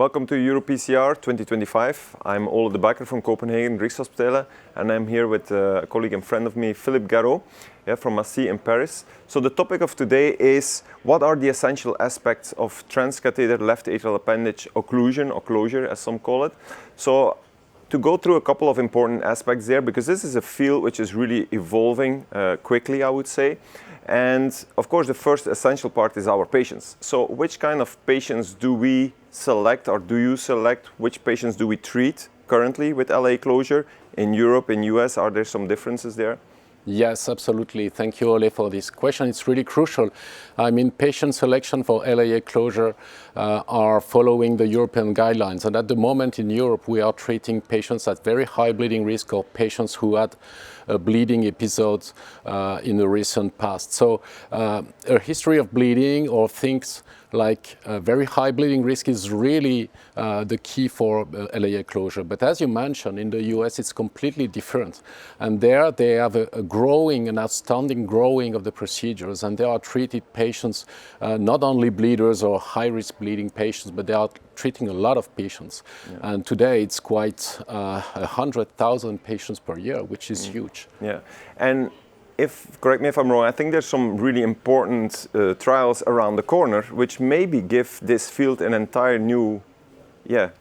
Welcome to EuroPCR 2025. I'm Ole de Bakker from Copenhagen, Rigshospitalet, and I'm here with a colleague and friend of me, Philippe Garot, from Massy in Paris. So the topic of today is what are the essential aspects of transcatheter left atrial appendage occlusion, or closure as some call it. So to go through a couple of important aspects there, because this is a field which is really evolving quickly, I would say. And of course, the first essential part is our patients. So which kind of patients do we select, or do you select? Which patients do we treat currently with LAA closure? In Europe, in US, are there some differences there? Yes, absolutely. Thank you, Ole, for this question. It's really crucial. I mean, patient selection for LAA closure are following the European guidelines. And at the moment in Europe, we are treating patients at very high bleeding risk, or patients who had bleeding episodes in the recent past. So a history of bleeding or things like very high bleeding risk is really the key for LAA closure. But as you mentioned, in the US, it's completely different. And there they have a growing, an outstanding growing of the procedures. And they are treated patients, not only bleeders or high-risk bleeding patients, but they are treating a lot of patients. Yeah. And today it's quite 100,000 patients per year, which is huge. Yeah. And correct me if I'm wrong, I think there's some really important trials around the corner which maybe give this field an entire new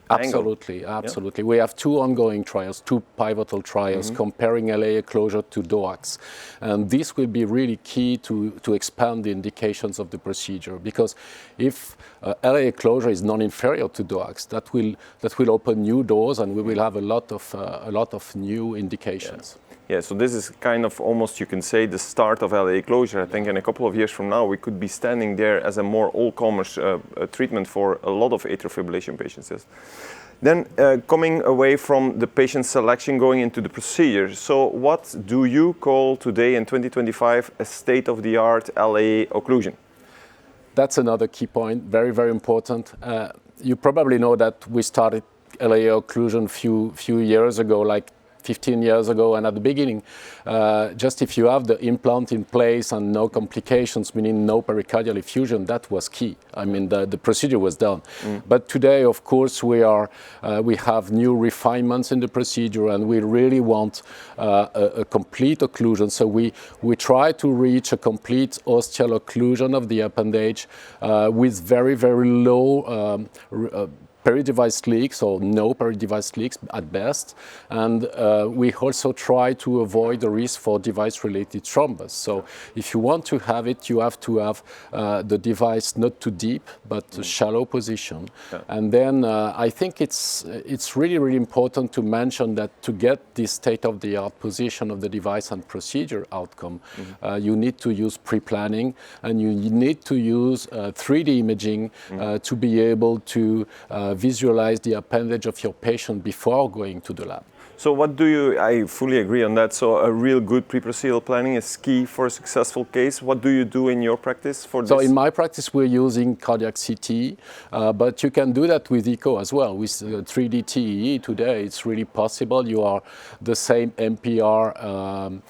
Absolutely, absolutely. Yeah. We have two ongoing trials, two pivotal trials comparing LAA closure to DOACs. And this will be really key to expand the indications of the procedure, because if LAA closure is non-inferior to DOACs, that will open new doors, and we will have a lot of new indications. Yeah, so this is kind of almost, you can say, the start of LAA closure. I think in a couple of years from now, we could be standing there as a more all-comers treatment for a lot of atrial fibrillation patients. Yes. Then coming away from the patient selection, going into the procedure. So what do you call today in 2025 a state-of-the-art LAA occlusion? That's another key point, very, very important. You probably know that we started LAA occlusion few years ago, like 15 years ago, and at the beginning, just if you have the implant in place and no complications, meaning no pericardial effusion, that was key. I mean, the procedure was done. But today, of course, we have new refinements in the procedure, and we really want a complete occlusion. So we try to reach a complete ostial occlusion of the appendage with very, very low peri-device leaks, or no peri-device leaks at best. And we also try to avoid the risk for device-related thrombus. So if you want to have it, you have to have the device not too deep, but a shallow position. Yeah. And then I think it's really, really important to mention that to get this state-of-the-art position of the device and procedure outcome, you need to use pre-planning, and you need to use 3D imaging to be able to visualize the appendage of your patient before going to the lab. So I fully agree on that. So a real good pre-procedural planning is key for a successful case. What do you do in your practice for this? So in my practice, we're using cardiac CT, but you can do that with echo as well. With 3D TEE today, it's really possible. You are the same MPR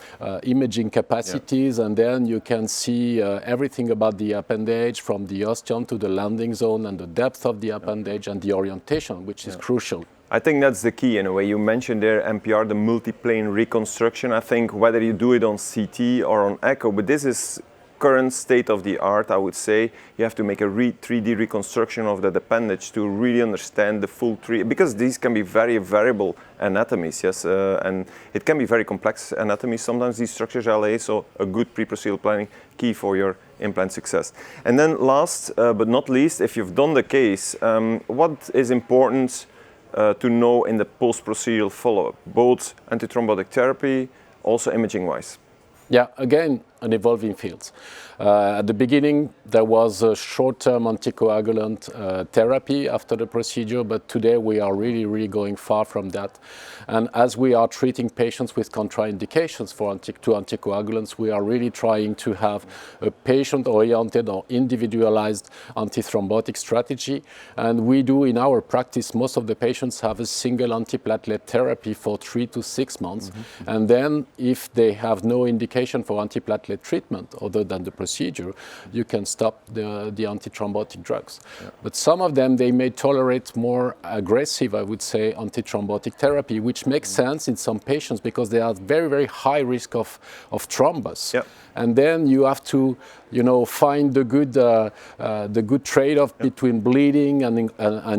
imaging capacities, and then you can see everything about the appendage, from the ostium to the landing zone, and the depth of the appendage, and the orientation, which is crucial. I think that's the key in a way. You mentioned there MPR, the multiplane reconstruction. I think whether you do it on CT or on echo, but this is current state of the art, I would say. You have to make a 3D reconstruction of that appendage to really understand the full tree, because these can be very variable anatomies, yes, and it can be very complex anatomies. Sometimes these structures are LAA, so a good pre-procedural planning key for your implant success. And then last but not least, if you've done the case, what is important to know in the post-procedural follow-up, both antithrombotic therapy, also imaging-wise? Yeah, again, an evolving field. At the beginning, there was a short-term anticoagulant therapy after the procedure, but today we are really, really going far from that. And as we are treating patients with contraindications for to anticoagulants, we are really trying to have a patient-oriented or individualized antithrombotic strategy. And we do, in our practice, most of the patients have a single antiplatelet therapy for 3 to 6 months. And then, if they have no indication for antiplatelet platelet treatment other than the procedure, you can stop the antithrombotic drugs. Yeah. But some of them, they may tolerate more aggressive, I would say, antithrombotic therapy, which makes sense in some patients because they are very, very high risk of thrombus. Yeah. And then you have to, find the good trade-off between bleeding and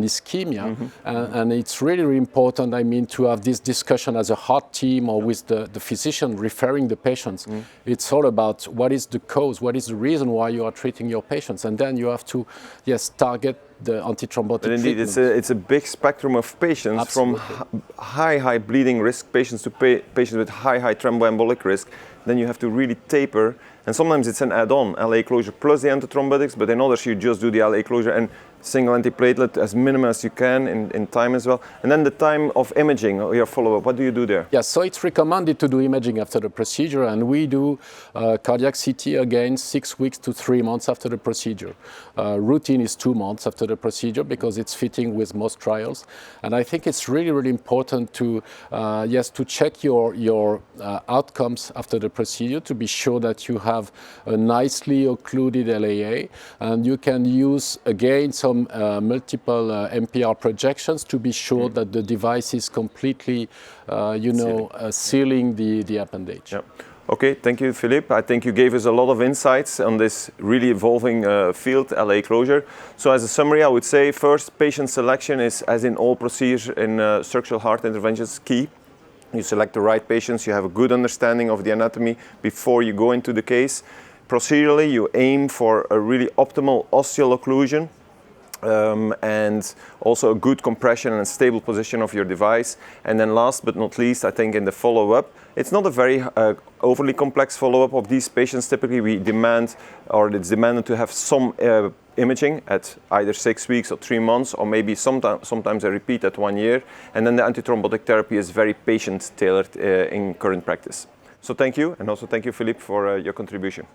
ischemia. And it's really, really important, to have this discussion as a heart team or with the physician referring the patients. It's all about what is the cause, what is the reason why you are treating your patients. And then you have to, target the antithrombotic but indeed, it's a big spectrum of patients. Absolutely. From high bleeding risk patients to patients with high thromboembolic risk. Then you have to really taper, and sometimes it's an add-on, LAA closure plus the antithrombotics, but in others you just do the LAA closure and single antiplatelet as minimum as you can in time as well. And then the time of imaging, or your follow-up, what do you do there? Yeah, so it's recommended to do imaging after the procedure, and we do cardiac CT again 6 weeks to 3 months after the procedure. Routine is 2 months after the procedure because it's fitting with most trials. And I think it's really, really important to, to check your outcomes after the procedure to be sure that you have a nicely occluded LAA, and you can use again some multiple MPR projections to be sure that the device is completely, sealing the appendage. Yep. Okay, thank you, Philippe. I think you gave us a lot of insights on this really evolving field, LAA closure. So as a summary, I would say first, patient selection is, as in all procedures in structural heart interventions, key. You select the right patients, you have a good understanding of the anatomy before you go into the case. Procedurally, you aim for a really optimal ostial occlusion. And also a good compression and stable position of your device. And then last but not least, I think in the follow-up, it's not a very overly complex follow-up of these patients. Typically we demand, or it's demanded to have some imaging at either 6 weeks or 3 months, or maybe sometimes a repeat at 1 year. And then the antithrombotic therapy is very patient-tailored in current practice. So thank you, and also thank you, Philippe, for your contribution.